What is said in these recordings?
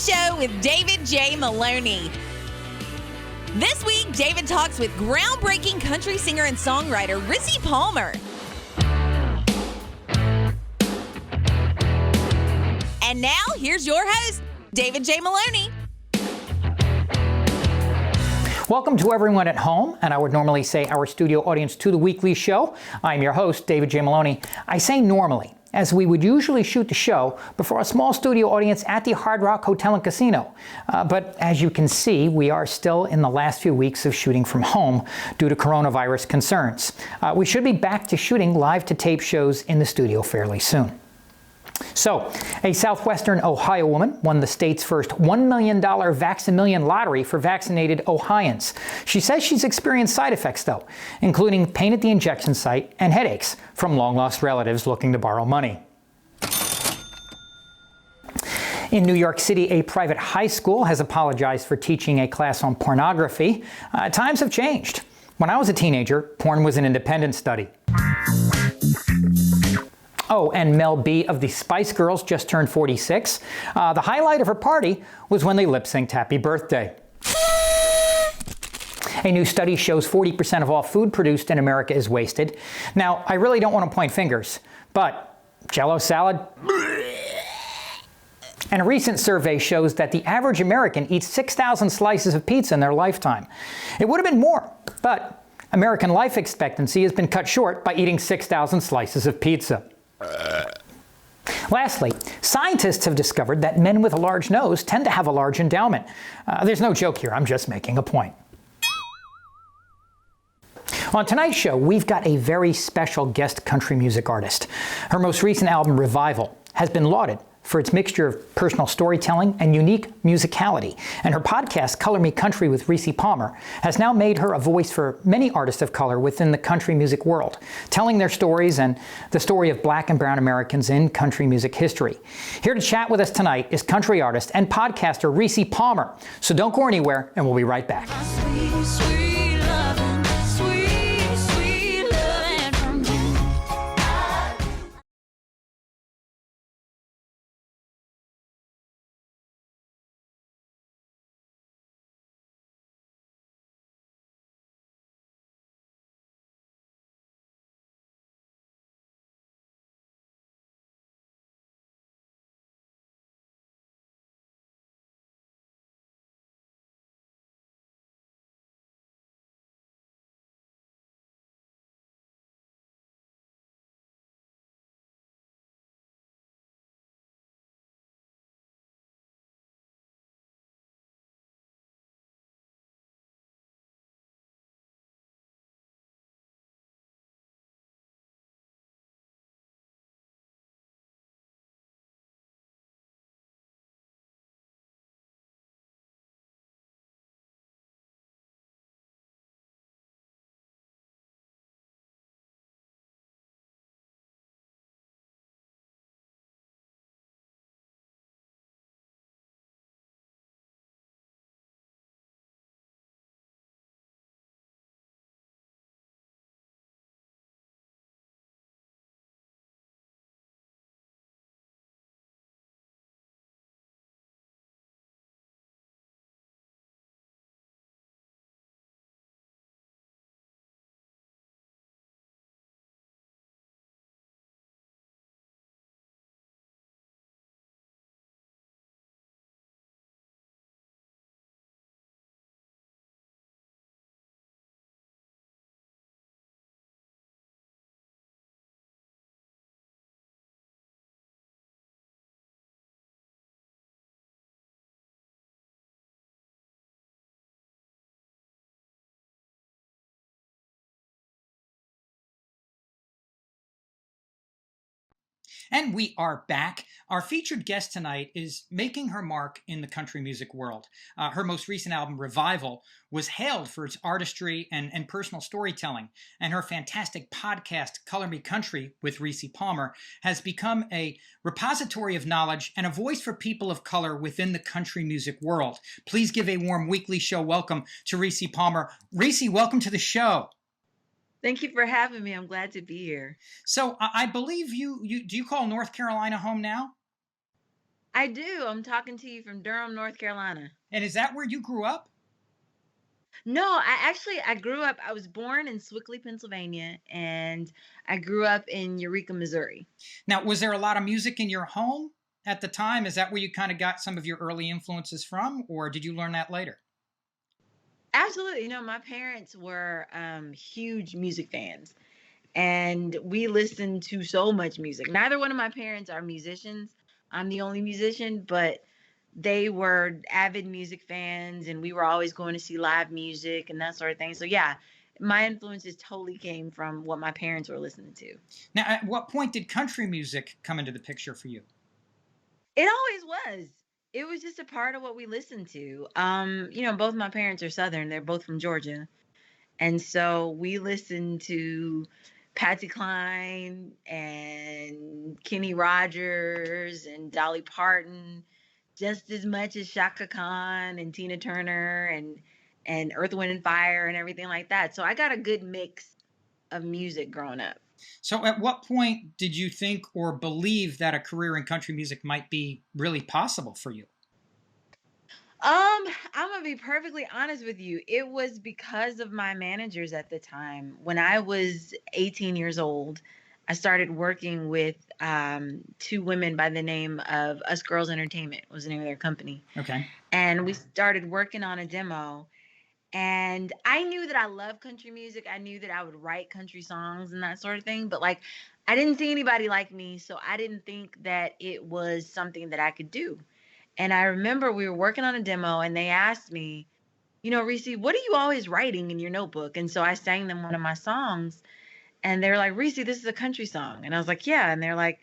Show with David J. Maloney. This week, David talks with groundbreaking country singer and songwriter Rissi Palmer. And now, here's your host, David J. Maloney. Welcome to everyone at home, and I would normally say our studio audience to the weekly show. I'm your host, David J. Maloney. I say normally, as we would usually shoot the show before a small studio audience at the Hard Rock Hotel and Casino. But as you can see, we are still in the last few weeks of shooting from home due to coronavirus concerns. We should be back to shooting live-to-tape shows in the studio fairly soon. So, a southwestern Ohio woman won the state's first $1 million Vax-A-Million lottery for vaccinated Ohioans. She says she's experienced side effects, though, including pain at the injection site and headaches from long-lost relatives looking to borrow money. In New York City, a private high school has apologized for teaching a class on pornography. Times have changed. When I was a teenager, porn was an independent study. Oh, and Mel B of the Spice Girls just turned 46. The highlight of her party was when they lip-synced Happy Birthday. A new study shows 40% of all food produced in America is wasted. Now, I really don't want to point fingers, but Jell-O salad? And a recent survey shows that the average American eats 6,000 slices of pizza in their lifetime. It would have been more, but American life expectancy has been cut short by eating 6,000 slices of pizza. Lastly, scientists have discovered that men with a large nose tend to have a large endowment. There's no joke here, I'm just making a point. On tonight's show, we've got a very special guest country music artist. Her most recent album, Revival, has been lauded for its mixture of personal storytelling and unique musicality. And her podcast, Color Me Country with Rissi Palmer, has now made her a voice for many artists of color within the country music world, telling their stories and the story of Black and brown Americans in country music history. Here to chat with us tonight is country artist and podcaster Rissi Palmer. So don't go anywhere, and we'll be right back. And we are back. Our featured guest tonight is making her mark in the country music world. Her most recent album, Revival, was hailed for its artistry and personal storytelling. And her fantastic podcast, Color Me Country with Rissi Palmer, has become a repository of knowledge and a voice for people of color within the country music world. Please give a warm weekly show welcome to Rissi Palmer. Rissi, welcome to the show. Thank you for having me. I'm glad to be here. So I believe you do you call North Carolina home now? I do. I'm talking to you from Durham, North Carolina. And is that where you grew up? No, I grew up, I was born in Swickley, Pennsylvania, and I grew up in Eureka, Missouri. Now, was there a lot of music in your home at the time? Is that where you kind of got some of your early influences from, or did you learn that later? Absolutely. My parents were huge music fans, and we listened to so much music. Neither one of my parents are musicians. I'm the only musician, but they were avid music fans, and we were always going to see live music and that sort of thing. So yeah, my influences totally came from what my parents were listening to. Now, at what point did country music come into the picture for you? It always was. It was just a part of what we listened to. Both my parents are Southern. They're both from Georgia. And so we listened to Patsy Cline and Kenny Rogers and Dolly Parton just as much as Shaka Khan and Tina Turner and Earth, Wind and Fire and everything like that. So I got a good mix of music growing up. So at what point did you think or believe that a career in country music might be really possible for you? I'm gonna be perfectly honest with you. It was because of my managers at the time. When I was 18 years old, I started working with two women by the name of Us Girls Entertainment was the name of their company. Okay. And we started working on a demo. And I knew that I love country music. I knew that I would write country songs and that sort of thing. But like, I didn't see anybody like me. So I didn't think that it was something that I could do. And I remember we were working on a demo and they asked me, Rissi, what are you always writing in your notebook? And so I sang them one of my songs and they were like, Rissi, this is a country song. And I was like, yeah. And they're like,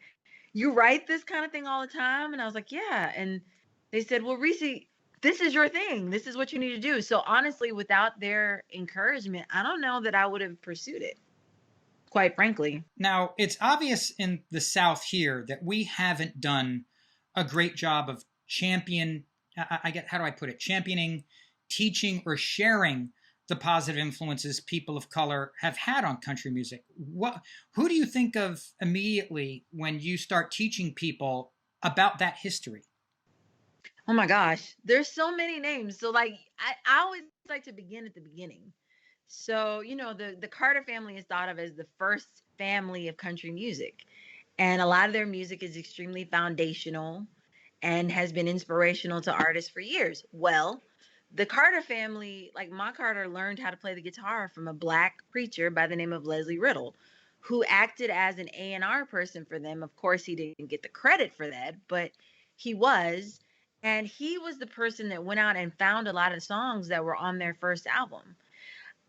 you write this kind of thing all the time? And I was like, yeah. And they said, well, Rissi, this is your thing. This is what you need to do. So honestly, without their encouragement, I don't know that I would have pursued it, quite frankly. Now, it's obvious in the South here that we haven't done a great job of how do I put it? Championing, teaching, or sharing the positive influences people of color have had on country music. Who do you think of immediately when you start teaching people about that history? Oh my gosh, there's so many names. So like I always like to begin at the beginning. So, the Carter family is thought of as the first family of country music. And a lot of their music is extremely foundational and has been inspirational to artists for years. Well, the Carter family, like Ma Carter, learned how to play the guitar from a Black preacher by the name of Lesley Riddle, who acted as an A&R person for them. Of course, he didn't get the credit for that, but he was. And he was the person that went out and found a lot of songs that were on their first album.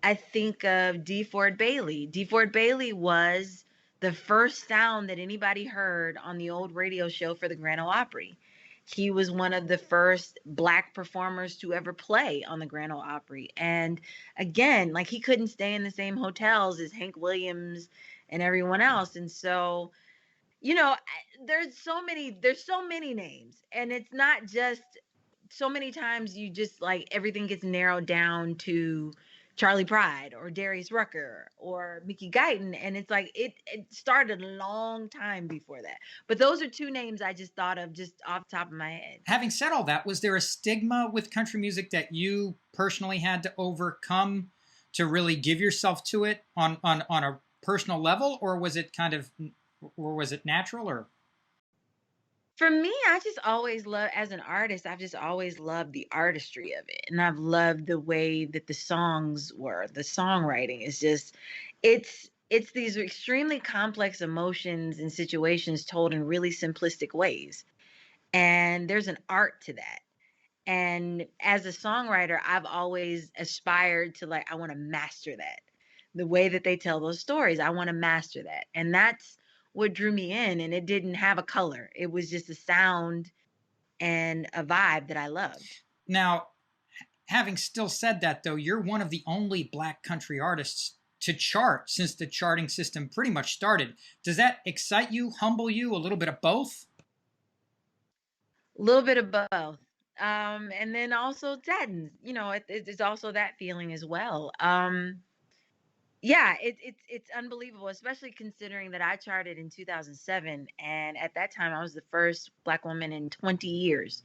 I think of DeFord Bailey. DeFord Bailey was the first sound that anybody heard on the old radio show for the Grand Ole Opry. He was one of the first Black performers to ever play on the Grand Ole Opry. And again, like he couldn't stay in the same hotels as Hank Williams and everyone else. And so, there's so many names. And it's not just so many times you just like everything gets narrowed down to Charlie Pride or Darius Rucker or Mickey Guyton. And it's like it started a long time before that. But those are two names I just thought of just off the top of my head. Having said all that, was there a stigma with country music that you personally had to overcome to really give yourself to it on a personal level, or was it natural? Or for me, I just always love, as an artist, I've just always loved the artistry of it. And I've loved the way that the songs were. The songwriting is just, it's these extremely complex emotions and situations told in really simplistic ways. And there's an art to that. And as a songwriter, I've always aspired to I want to master that. The way that they tell those stories, I want to master that. And that's what drew me in. And it didn't have a color. It was just a sound and a vibe that I loved. Now, having still said that, though, you're one of the only Black country artists to chart since the charting system pretty much started. Does that excite you, humble you, a little bit of both? A little bit of both. And then also saddens, it's also that feeling as well. Yeah, it's unbelievable, especially considering that I charted in 2007, and at that time I was the first Black woman in 20 years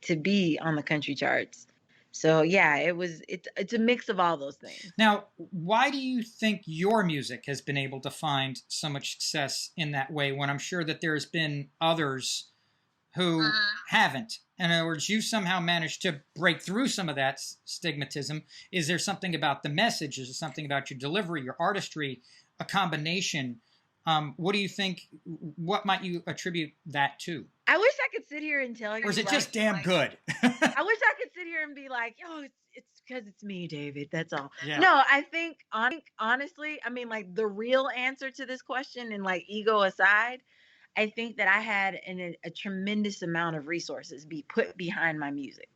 to be on the country charts. So yeah, it's a mix of all those things. Now, why do you think your music has been able to find so much success in that way when I'm sure that there's been others who haven't? In other words, you somehow managed to break through some of that stigmatism. Is there something about the message? Is there something about your delivery, your artistry, a combination? What do you think? What might you attribute that to? I wish I could sit here and tell you, Or is it like, just damn good? I wish I could sit here and be like, "Oh, it's because it's me, David. That's all." Yeah. No, I think honestly, I mean, like the real answer to this question, and like ego aside, I think that I had a tremendous amount of resources be put behind my music.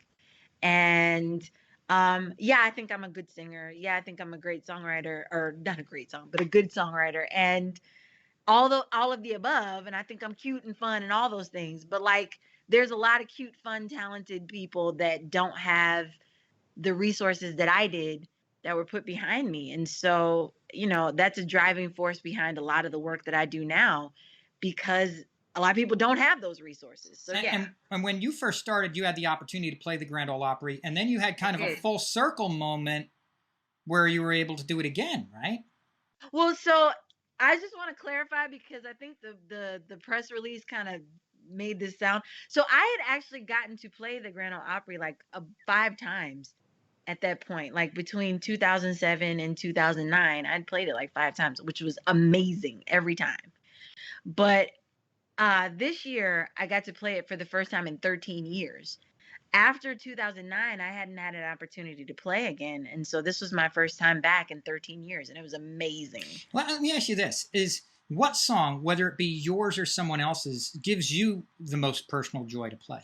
And yeah, I think I'm a good singer. Yeah, I think I'm a great songwriter, or not a great song, but a good songwriter. And all of the above, and I think I'm cute and fun and all those things. But like there's a lot of cute, fun, talented people that don't have the resources that I did that were put behind me. And so, that's a driving force behind a lot of the work that I do now, because a lot of people don't have those resources. So yeah. And when you first started, you had the opportunity to play the Grand Ole Opry, and then you had kind of a full circle moment where you were able to do it again, right? Well, so I just want to clarify, because I think the press release kind of made this sound. So I had actually gotten to play the Grand Ole Opry like 5 times at that point, like between 2007 and 2009. I'd played it like 5 times, which was amazing every time. But this year I got to play it for the first time in 13 years. After 2009, I hadn't had an opportunity to play again. And so this was my first time back in 13 years, and it was amazing. Well, let me ask you this. What song, whether it be yours or someone else's, gives you the most personal joy to play?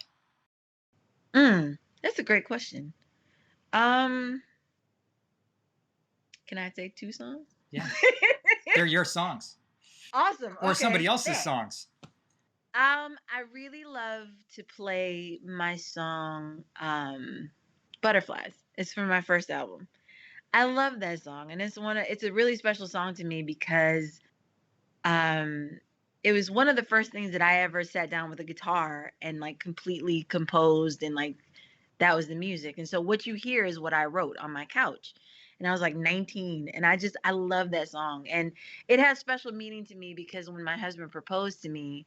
That's a great question. Can I take 2 songs? Yeah. They're your songs. Awesome. Or somebody else's songs. I really love to play my song Butterflies. It's from my first album. I love that song, and it's a really special song to me because it was one of the first things that I ever sat down with a guitar and like completely composed, and like that was the music. And so what you hear is what I wrote on my couch. And I was like 19, and I love that song. And it has special meaning to me because when my husband proposed to me,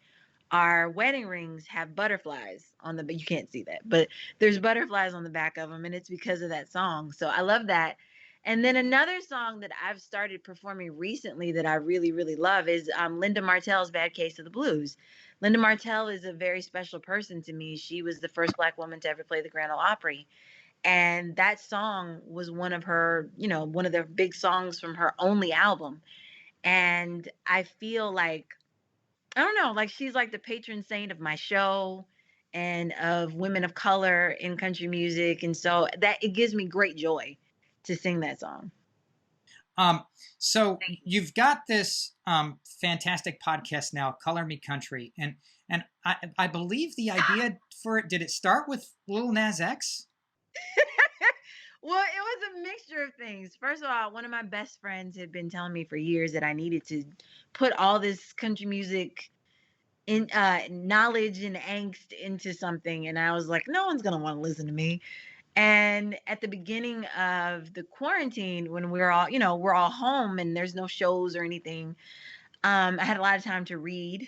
our wedding rings have butterflies on the, but you can't see that, but there's butterflies on the back of them, and it's because of that song. So I love that. And then another song that I've started performing recently that I really, really love is Linda Martell's Bad Case of the Blues. Linda Martell is a very special person to me. She was the first Black woman to ever play the Grand Ole Opry. And that song was one of her, one of the big songs from her only album. And I feel like, I don't know, like she's like the patron saint of my show and of women of color in country music. And so that it gives me great joy to sing that song. So you've got this fantastic podcast now, Color Me Country, and I believe the idea for it, did it start with Lil Nas X? Well, it was a mixture of things. First of all, one of my best friends had been telling me for years that I needed to put all this country music in knowledge and angst into something, and I was like, no one's gonna want to listen to me. And at the beginning of the quarantine, when we're all home and there's no shows or anything, I had a lot of time to read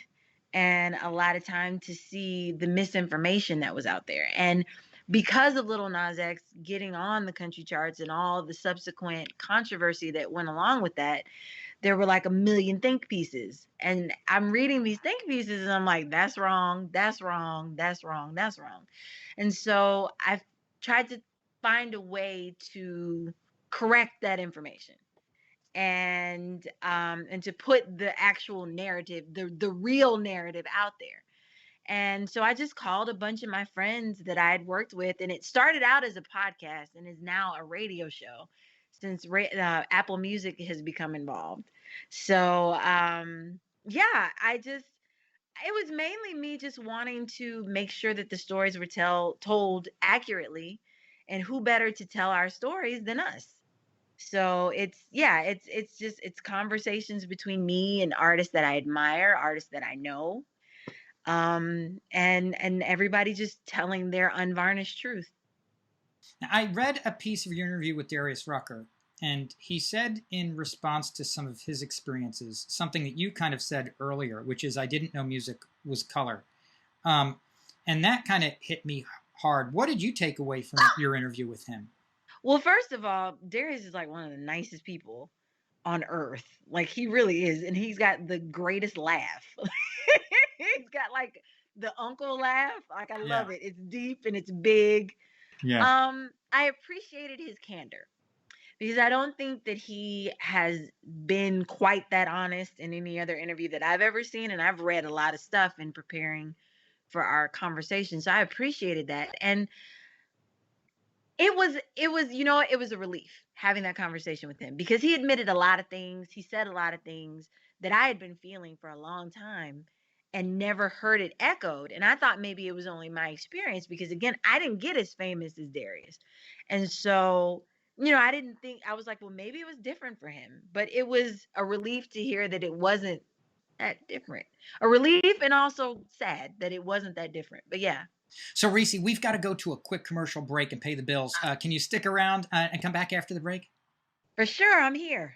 and a lot of time to see the misinformation that was out there. And because of Lil Nas X getting on the country charts and all the subsequent controversy that went along with that, there were like a million think pieces. And I'm reading these think pieces and I'm like, that's wrong, that's wrong, that's wrong, that's wrong. And so I've tried to find a way to correct that information and to put the actual narrative, the real narrative out there. And so I just called a bunch of my friends that I had worked with, and it started out as a podcast and is now a radio show since Apple Music has become involved. So yeah, it was mainly me just wanting to make sure that the stories were told accurately, and who better to tell our stories than us? So it's conversations between me and artists that I admire, artists that I know, and everybody just telling their unvarnished truth. Now, I read a piece of your interview with Darius Rucker, and he said in response to some of his experiences something that you kind of said earlier, which is, I didn't know music was color. And that kind of hit me hard. What did you take away from your interview with him? Well, first of all, Darius is like one of the nicest people on earth. Like, he really is, and he's got the greatest laugh. He's got like the uncle laugh. Like, I love it. It's deep and it's big. Yeah. I appreciated his candor because I don't think that he has been quite that honest in any other interview that I've ever seen, and I've read a lot of stuff in preparing for our conversation. So I appreciated that. And it was it was a relief having that conversation with him because he admitted a lot of things. He said a lot of things that I had been feeling for a long time and never heard it echoed. And I thought maybe it was only my experience because, again, I didn't get as famous as Darius. And so, I didn't think, I was like, well, maybe it was different for him. But it was a relief to hear that it wasn't that different. A relief, and also sad that it wasn't that different. But yeah. So, Rissi, we've got to go to a quick commercial break and pay the bills. Can you stick around and come back after the break? For sure, I'm here.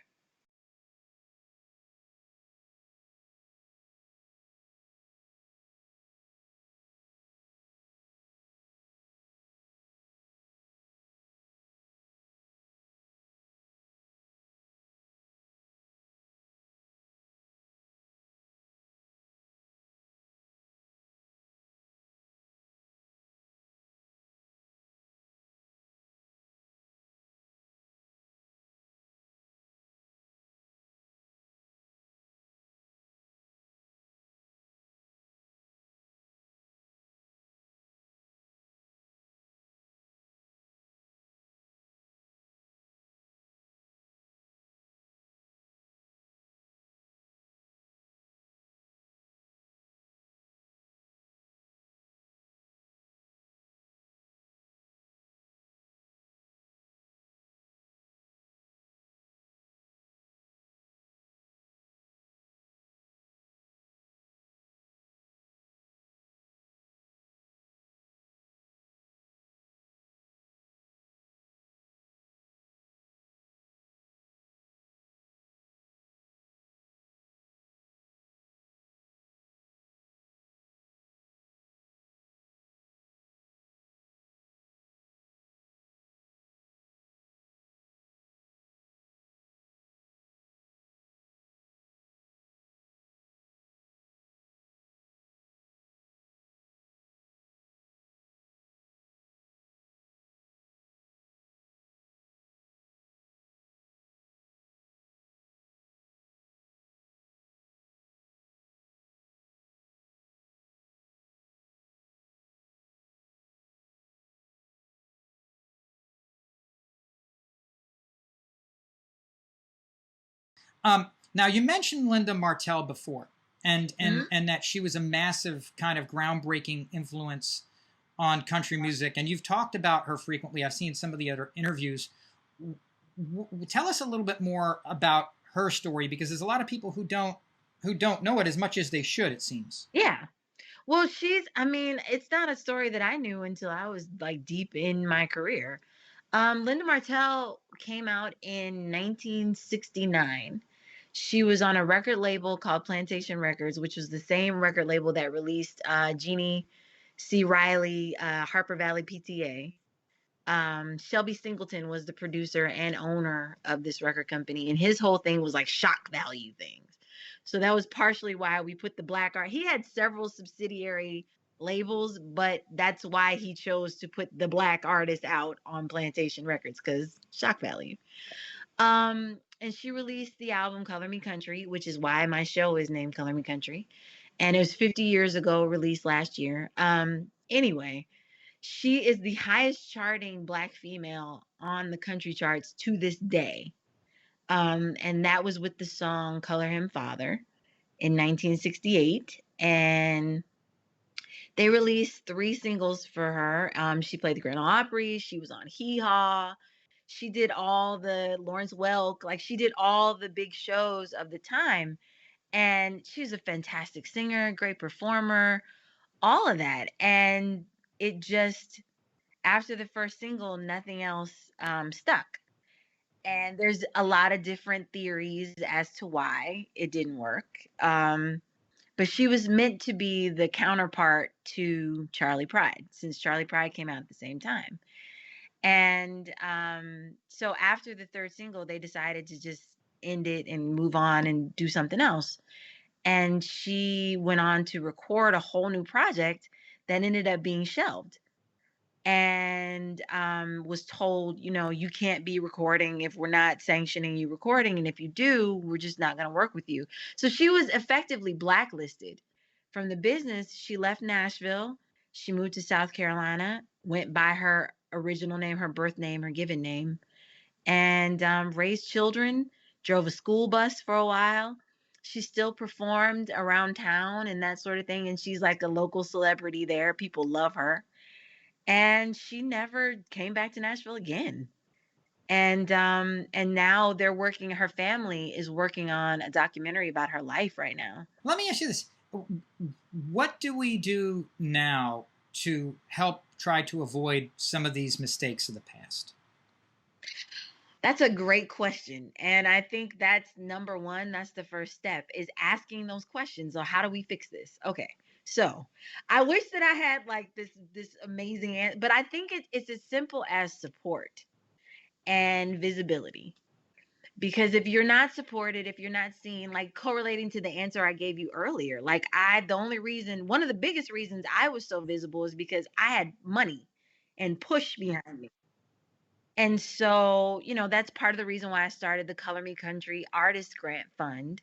Now, you mentioned Linda Martell before, and Mhm. that she was a massive kind of groundbreaking influence on country music, and you've talked about her frequently. I've seen some of the other interviews. Tell us a little bit more about her story, because there's a lot of people who don't know it as much as they should, it seems. Yeah. Well, it's not a story that I knew until I was like deep in my career. Linda Martell came out in 1969. She was on a record label called Plantation Records, which was the same record label that released Jeannie C. Riley, Harper Valley PTA. Shelby Singleton was the producer and owner of this record company, and his whole thing was like shock value things. So that was partially why we put the black art. He had several subsidiary labels, but that's why he chose to put the black artist out on Plantation Records, because shock value. And she released the album Color Me Country, which is why my show is named Color Me Country. And it was 50 years ago, released last year. Anyway, she is the highest charting black female on the country charts to this day. And that was with the song Color Him Father in 1968. And they released 3 singles for her. She played the Grand Ole Opry. She was on Hee Haw. She did all the Lawrence Welk, like she did all the big shows of the time. And she's a fantastic singer, great performer, all of that. And it just, after the first single, nothing else stuck. And there's a lot of different theories as to why it didn't work. But she was meant to be the counterpart to Charlie Pride, since Charlie Pride came out at the same time. And so after the third single, they decided to just end it and move on and do something else. And she went on to record a whole new project that ended up being shelved, and was told, you can't be recording if we're not sanctioning you recording. And if you do, we're just not going to work with you. So she was effectively blacklisted from the business. She left Nashville. She moved to South Carolina, went by her original name, her birth name, her given name, and raised children, drove a school bus for a while. She still performed around town and that sort of thing. And she's like a local celebrity there. People love her. And she never came back to Nashville again. And now they're working, her family is working on a documentary about her life right now. Let me ask you this. What do we do now to help try to avoid some of these mistakes of the past? That's a great question. And I think that's number one. That's the first step, is asking those questions. So how do we fix this? Okay. So I wish that I had like this amazing answer, but I think it's as simple as support and visibility. Because if you're not supported, if you're not seen, like correlating to the answer I gave you earlier, like one of the biggest reasons I was so visible is because I had money and push behind me. And so, that's part of the reason why I started the Color Me Country Artist Grant Fund,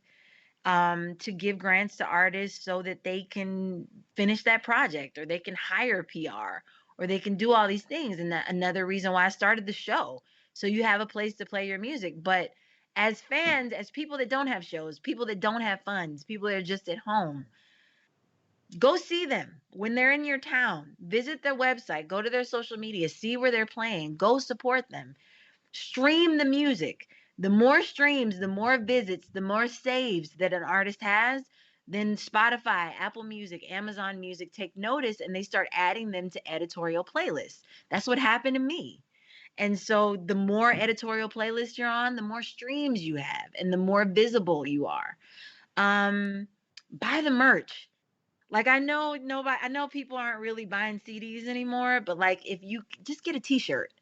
to give grants to artists so that they can finish that project, or they can hire PR, or they can do all these things. And another reason why I started the show, so you have a place to play your music. But as fans, as people that don't have shows, people that don't have funds, people that are just at home, go see them when they're in your town. Visit their website, go to their social media, see where they're playing, go support them. Stream the music. The more streams, the more visits, the more saves that an artist has, then Spotify, Apple Music, Amazon Music take notice, and they start adding them to editorial playlists. That's what happened to me. And so the more editorial playlists you're on, the more streams you have and the more visible you are. Buy the merch. Like, I know people aren't really buying CDs anymore, but like, if you just get a t-shirt,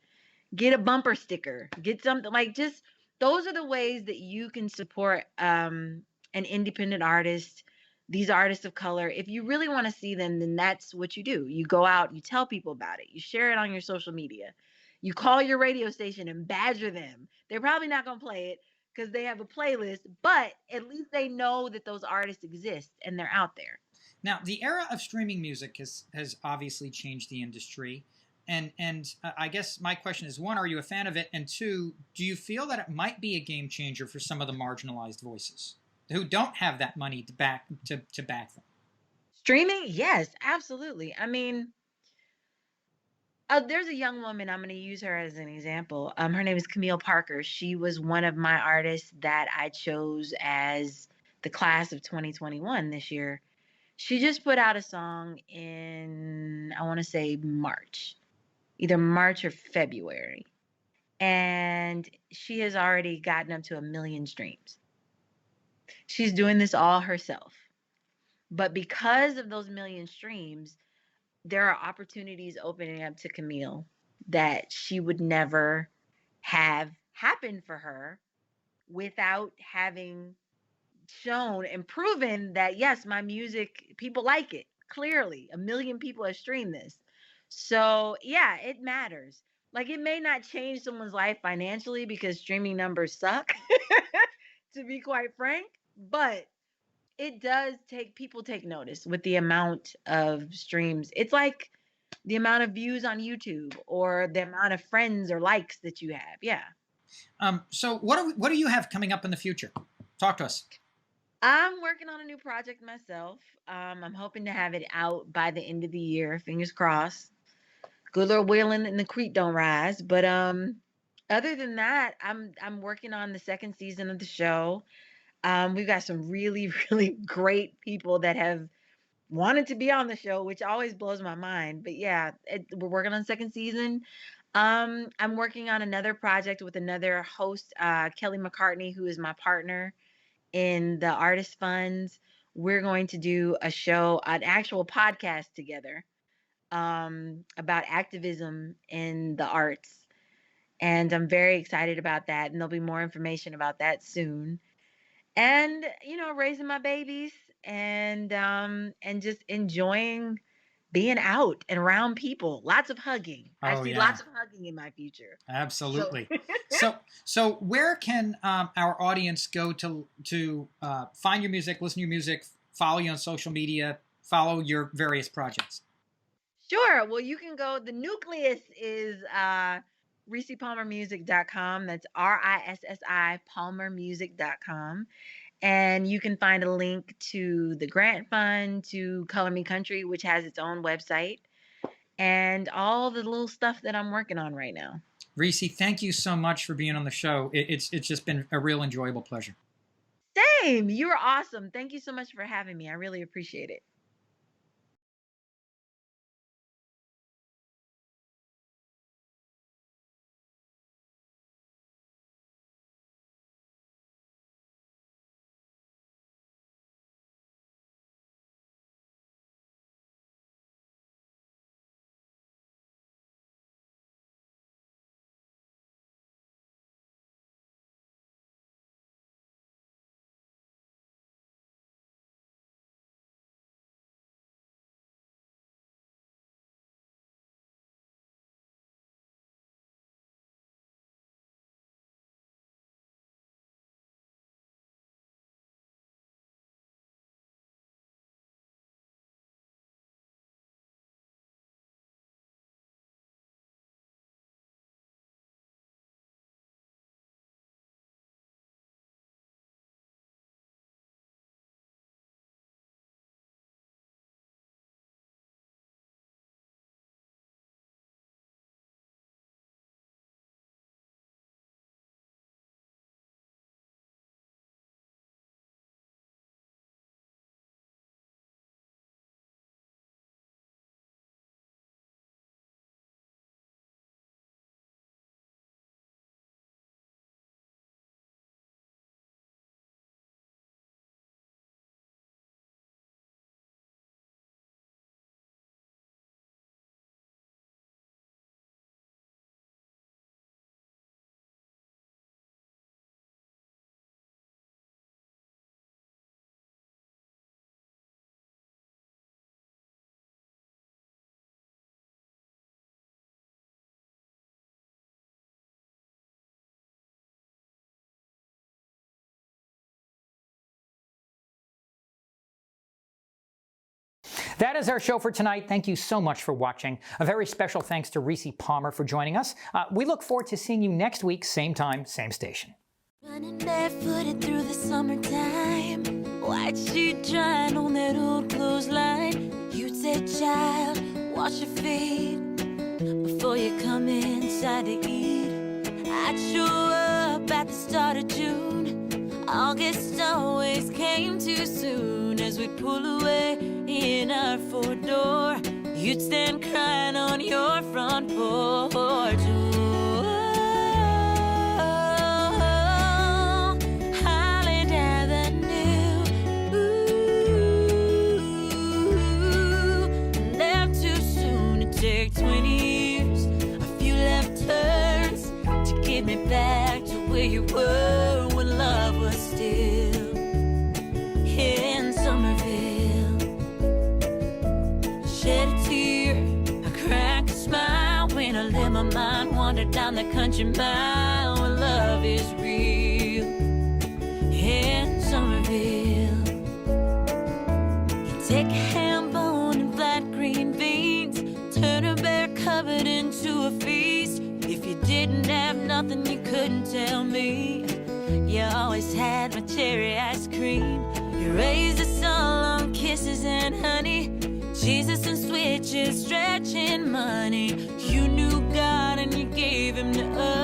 get a bumper sticker, get something, like, just those are the ways that you can support an independent artist, these artists of color. If you really want to see them, then that's what you do. You go out, you tell people about it, you share it on your social media, you call your radio station and badger them. They're probably not going to play it because they have a playlist, but at least they know that those artists exist and they're out there. Now, the era of streaming music has obviously changed the industry. And I guess my question is, one, are you a fan of it? And two, do you feel that it might be a game changer for some of the marginalized voices who don't have that money to back them? Streaming? Yes, absolutely. I mean, there's a young woman, I'm going to use her as an example. Her name is Camille Parker. She was one of my artists that I chose as the class of 2021 this year. She just put out a song in, I want to say March, either March or February. And she has already gotten up to 1 million streams. She's doing this all herself. But because of those 1 million streams, there are opportunities opening up to Camille that she would never have happen for her without having shown and proven that, yes, my music, people like it. Clearly, 1 million people have streamed this. So yeah, it matters. Like, it may not change someone's life financially because streaming numbers suck, to be quite frank, but it does people take notice with the amount of streams. It's like the amount of views on YouTube or the amount of friends or likes that you have. Yeah. So what do you have coming up in the future? Talk to us. I'm working on a new project myself. I'm hoping to have it out by the end of the year. Fingers crossed. Good Lord willing and the creek don't rise. But Other than that, I'm working on the second season of the show. We've got some really, really great people that have wanted to be on the show, which always blows my mind. But yeah, we're working on the second season. I'm working on another project with another host, Kelly McCartney, who is my partner in the Artist Funds. We're going to do a show, an actual podcast together, about activism in the arts. And I'm very excited about that. And there'll be more information about that soon. And, raising my babies and just enjoying being out and around people. Lots of hugging. I see lots of hugging in my future. Absolutely. So where can our audience go to find your music, listen to your music, follow you on social media, follow your various projects? Sure. Well, you can go. The nucleus is RissiPalmermusic.com. That's RISSI Palmermusic.com. And you can find a link to the grant fund, to Color Me Country, which has its own website, and all the little stuff that I'm working on right now. Rissi, thank you so much for being on the show. It's just been a real enjoyable pleasure. Same. You were awesome. Thank you so much for having me. I really appreciate it. That is our show for tonight. Thank you so much for watching. A very special thanks to Rissi Palmer for joining us. We look forward to seeing you next week, same time, same station. Running barefooted through the summertime, white sheet drying on that old clothesline. You'd say, child, wash your feet before you come inside to eat. I'd show up at the start of June. August always came too soon. As we'd pull away in our four-door, you'd stand crying on your front porch. Take 20 years, a few left turns to get me back to where you were when love was still in Somerville. Shed a tear, I crack a smile when I let my mind wander down the country mile where love is real in Somerville. You take a ham bone and flat green beans, turn a bear covered into a feast. If you didn't have nothing, you couldn't tell me. You always had my cherry ice cream. You raised us all on kisses and honey, Jesus and switches, stretching money. You knew God and you gave him to us.